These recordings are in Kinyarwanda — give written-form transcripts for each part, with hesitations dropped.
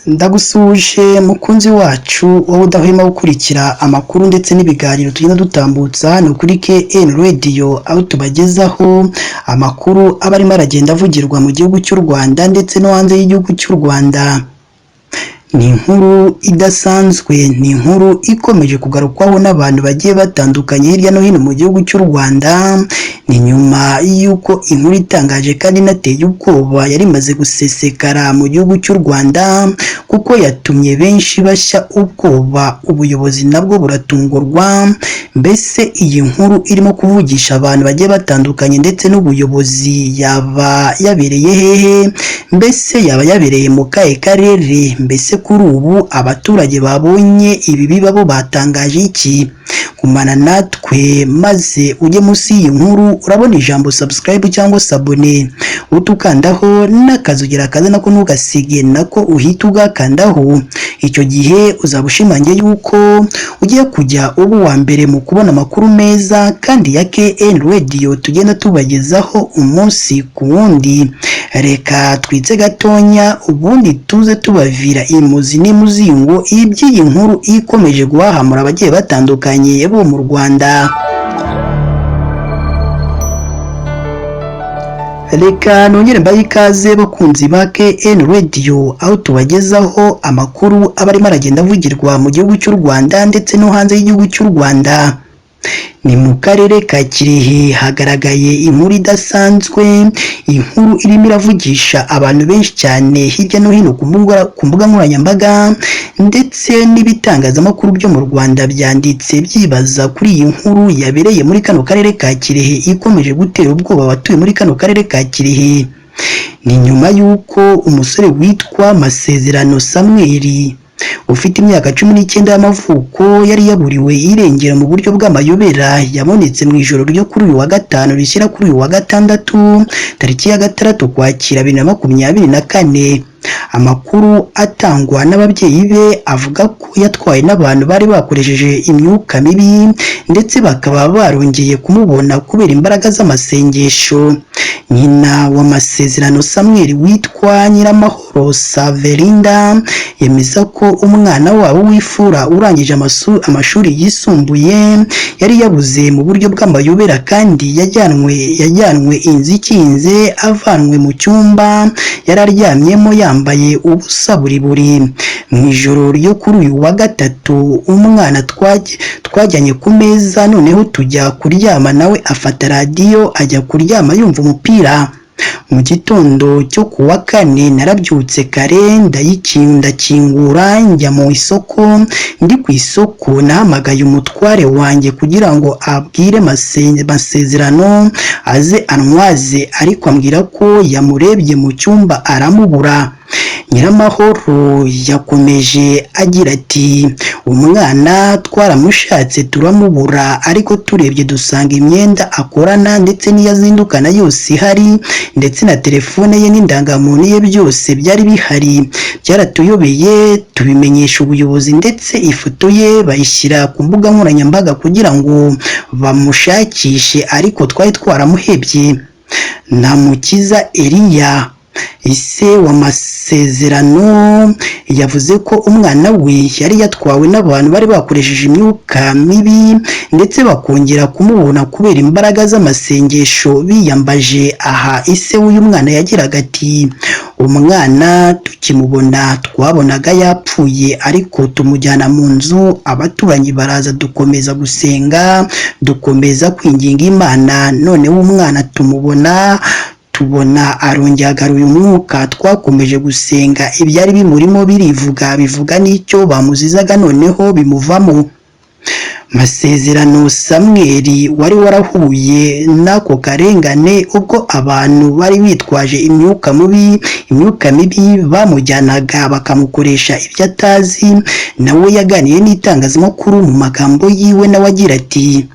Ndagusuje mukunzi wacu wowe udahwema gukurikira amakuru ndetse n'ibiganiro tugenda dutambutsa hano kuri KN Radio, aho tubagezaho amakuru aba arimo aragenda avugirwa mu gihugu cy'u Rwanda ndetse no hanze y'igihugu cy'u Rwanda. Ni inkuru idasanzwe, ni inkuru ikomeje kugarukwaho n'abantu bagiye batandukanye hirya no hino mu gihugu cy'u Rwanda. Ni nyuma y'uko inkuru itangaje kandi inateye ubwoba yari imaze gusesekara mu gihugu cy'u Rwanda, kuko yatumye benshi bashya ubwoba, ubuyobozi nabwo buratungurwa. Mbese iyi nkuru irimo kuvugisha abantu bagiye batandukanye ndetse n'ubuyobozi yaba yabereye hehe? Mbese yaba yabereye mu kahe karere? Mbese kuri ubu abaturage babonye ibi biba bo batangaje iki? Kumana natwe maze ujye munsi y'iyi nkuru, urabona ijambo subscribe cyangwa se abone, utukandaho n'akazugira kaza nako ntugasige nako uhita ugakandaho. Icyo gihe uzaba ushimangiye yuko ugiye kujya uba uwa mbere mu kubona amakuru meza kandi ya KN Radio tugenda tubagezaho umunsi ku wundi. Reka twitse gatonya ubundi tuze tubavira imuzi n'imuzingo iby'iyi nkuru ikomeje guhahamura abagiye batandukanye bo mu Rwanda. Reka nongere mbaye ikaze bakunzi ba KN Radio, aho tubagezaho amakuru aba arimo aragenda avugirwa mu gihugu cy'u Rwanda ndetse no hanze y'igihugu cy'u Rwanda. Ni mu karere ka Kirehe hagaragaye inkuru idasanzwe, inkuru irimo iravugisha abantu benshi cyane hirya no hino ku mbuga nkoranyambaga ndetse n'ibitangazamakuru byo mu Rwanda byanditse byibaza kuri iyi nkuru yabereye muri kano karere ka Kirehe ikomeje gutera ubwoba abatuye muri kano karere ka Kirehe. Ni nyuma y'uko umusore witwa Masezerano Samuel ufite imyaka 19 y'amavuko yari yaburiwe irengera mu buryo bw'amayobera, yabonetse mu ijoro ryo kuri uyu wa gatanu rishyira kuri uyu wa gatandatu tariki ya 6 Ukwakira 2024. Amakuru atangwa n'ababyeyi be avuga ko yatwaye n'abantu bari bakoresheje imyuka mibi ndetse bakaba barongeye kumubona kubera imbaraga z'amasengesho. Nyina wa Masezerano Samuel witwa Nyiramahoro Saverinda yemeza ko umwana wabo w'ifura urangije amashuri yisumbuye yari yabuze mu buryo bw'amayobera kandi yajyanwe inzikinze avanwe mu cyumba yari aryamyemo yambaye ubusa buri. Mu ijoro ryo kuri uyu wa gatatu umwana twajyanye ku meza, noneho tujya kuryama, nawe afata radiyo ajya kuryama yumva umupira. Mu gitondo cyo ku wa kane narabyutse kare ndakingura njya mu isoko. Ndi ku isoko nahamagaye umutware wanjye kugira ngo abwire Masezerano aze antwaze, ariko ambwira ko yamurebye mu cyumba aramubura. Nyiramahoro yakomeje agira ati umwana twaramushatse turamubura, ariko turebye dusanga imyenda akorana ndetse n'iyazindukana yose ihari ndetse na telefone ye n'indangamuntu ye byose byari bihari. Byaratuyobeye tubimenyesha ubuyobozi ndetse ifoto ye bayishyira ku mbuga nkoranyambaga kugira ngo bamushakishe, ariko twari twaramuhebye. Namukiza Elia ise wa Masezerano yavuze ko umwana we yari yatwawe n'abantu bari bakoresheje imyuka mibi ndetse bakongera kumubona kubera imbaraga z'amasengesho biyambaje. Aha ise w'uyu mwana yagiraga ati umwana tukimubona twabonaga yapfuye, ariko tumujyana mu nzu, abaturanyi baraza dukomeza gusenga, dukomeza kwinginga Imana, noneho umwana tubona arongera agaruye umwuka. Twakomeje gusenga, ibyari bimurimo bivuga n'icyo bamuzizaga noneho bimuvamo. Masezerano Samuel wari warahuye n'ako karengane ubwo abantu bari bitwaje imyuka mibi bamujyanaga bakamukoresha ibyo atazi. Nawe yaganiye n'itangazamakuru mu magambo yiwe, nawe agira ati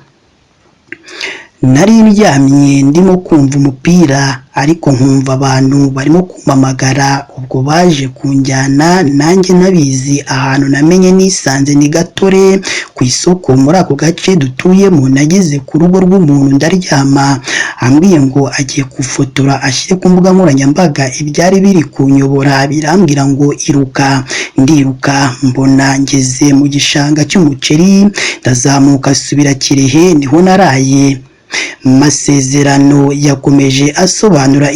nari ndyamye ndimo kumva umupira, ariko nkumva abantu barimo kumpamagara, ubwo baje kunjyana nanjye nabizi. Ahantu namenye nisanze ni Gatore ku isoko muri ako gace dutuyemo. Nageze ku rugo rw'umuntu ndaryama, ambwiye ngo agiye gufotora ashyire ku mbuga nkoranyambaga ibyari biri kunyobora, birambwira ngo iruka. Ndiruka mbona ngeze mu gishanga cy'umuceri, ndazamuka asubira Kirehe, niho naraye. Masezerano yakomeje asobanura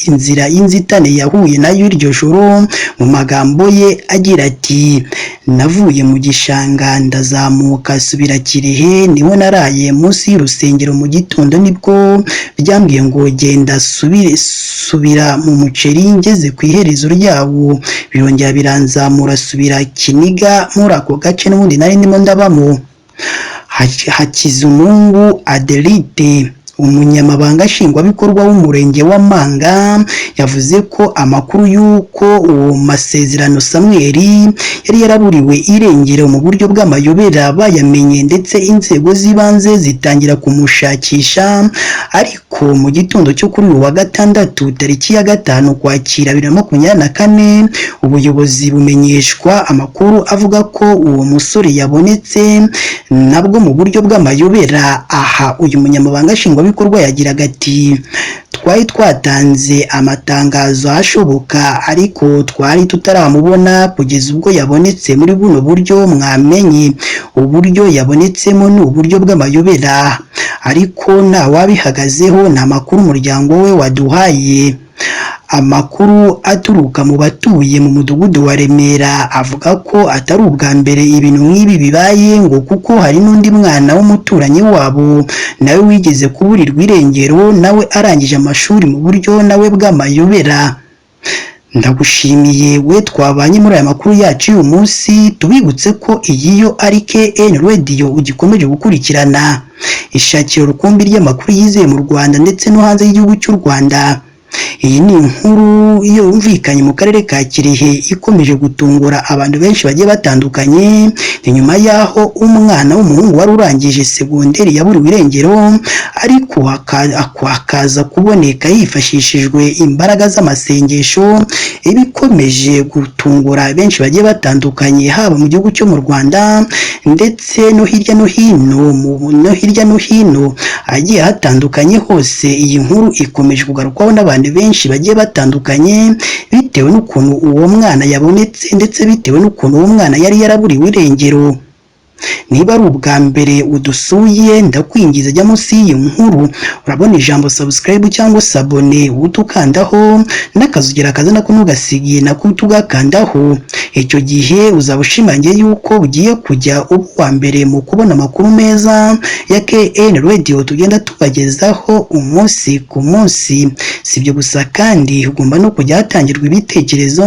inzira y'inzitane yahuye nayo iryo joro, mu magambo ye agira ati navuye mu gishanga ndazamuka asubira Kirehe, niho naraye munsi y'urusengero. Mu gitondo nibwo byambwiye ngo genda subira mu muceri. Ngeze ku iherezo ryawo birongera biranzamura asubira Kiniga, muri ako gace n'ubundi nari ndimo ndabamo. Hakizumungu Adelite, umunyamabanga nshingwabikorwa w'umurenge wa Manga, yavuze ko amakuru y'uko uwo Masezerano Samuel yari yaraburiwe irengero mu buryo bw'amayobera bayamenye, ndetse inzego z'ibanze zitangira kumushakisha. Ariko mu gitondo cyo kuri uyu wa gatandatu tariki ya 5 Ukwakira 2024, ubuyobozi bumenyeshwa amakuru avuga ko uwo musore yabonetse, nabwo mu buryo bw'amayobera. Aha uyu munyamabanga nshingwabikorwa yagiraga ati twari twatanze amatangazo ashoboka, ariko twari tutaramubona kugeza ubwo yabonetse muri buno buryo mwamenye. Uburyo yabonetsemo ni uburyo bw'amayobera, ariko nta wabihagazeho, nta makuru umuryango we waduhaye. Amakuru aturuka mu batuye mu mudugudu wa Remera avuga ko atari ubwa mbere ibintu nk'ibi bibaye, ngo kuko hari n'undi mwana w'umuturanyi wabo nawe wigeze kuburirwa irengero, nawe arangije amashuri mu buryo nawe bw'amayobera. Ndagushimiye we twabanye muri aya makuru yacu uyu munsi, tubibutse ko iyi yo ari KN Radio ugikomeje gukurikirana, ishakiro rukumbi ry'amakuru yizeye mu Rwanda ndetse no hanze y'igihugu cy'u Rwanda. Iyi ni inkuru iyo yumvikanye mu karere ka Kirehe, ikomeje gutungura abantu benshi bagiye batandukanye. Ni nyuma yaho umwana w'umuhungu wari urangije segonderi yaburiwe irengero, ariko akaza kuboneka hifashishijwe imbaraga z'amasengesho. Ibikomeje gutungura benshi bagiye batandukanye, haba mu gihugu cyo mu Rwanda ndetse no hirya no hino agiye hatandukanye hose. Iyi nkuru ikomeje kugarukwaho n'abantu benshi bagiye batandukanye, bitewe n'ukuntu uwo mwana yabonetse, ndetse bitewe n'ukuntu uwo mwana yari yaraburiwe irengero. Niba ari ubwa mbere udusuye, ndakwingiza jya munsi y'iyi nkuru urabona ijambo subscribe cyangwa se abone, utukandaho n'akazugera kaza nako ntugasigiye nako tugakandaho. Icyo gihe uzaba ushimangiye yuko ugiye kujya uba uwa mbere mu kubona amakuru meza ya KN Radio tugenda tubagezaho umunsi ku munsi. Sibyo gusa kandi ugomba no kujya hatangirwa ibitekerezo,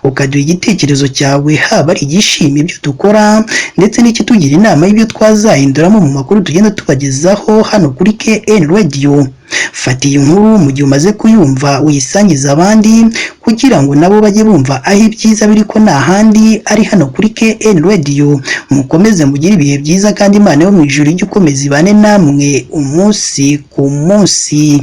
ukaduha igitekerezo cyawe, haba ari igishima ibyo dukora ndetse n'ikitugira inama y'ibyo twazahinduramo mu makuru tugenda tubagezaho hano kuri KN Radio. Fata iyi nkuru mu gihe umaze kuyumva uyisangiza abandi, kugira ngo nabo bajye bumva aho ibyiza biri ko nta handi ari hano kuri KN Radio. Mukomeze mugire ibihe byiza, kandi Imana yo mu ijuru ijye ikomeza ibane namwe umunsi ku munsi.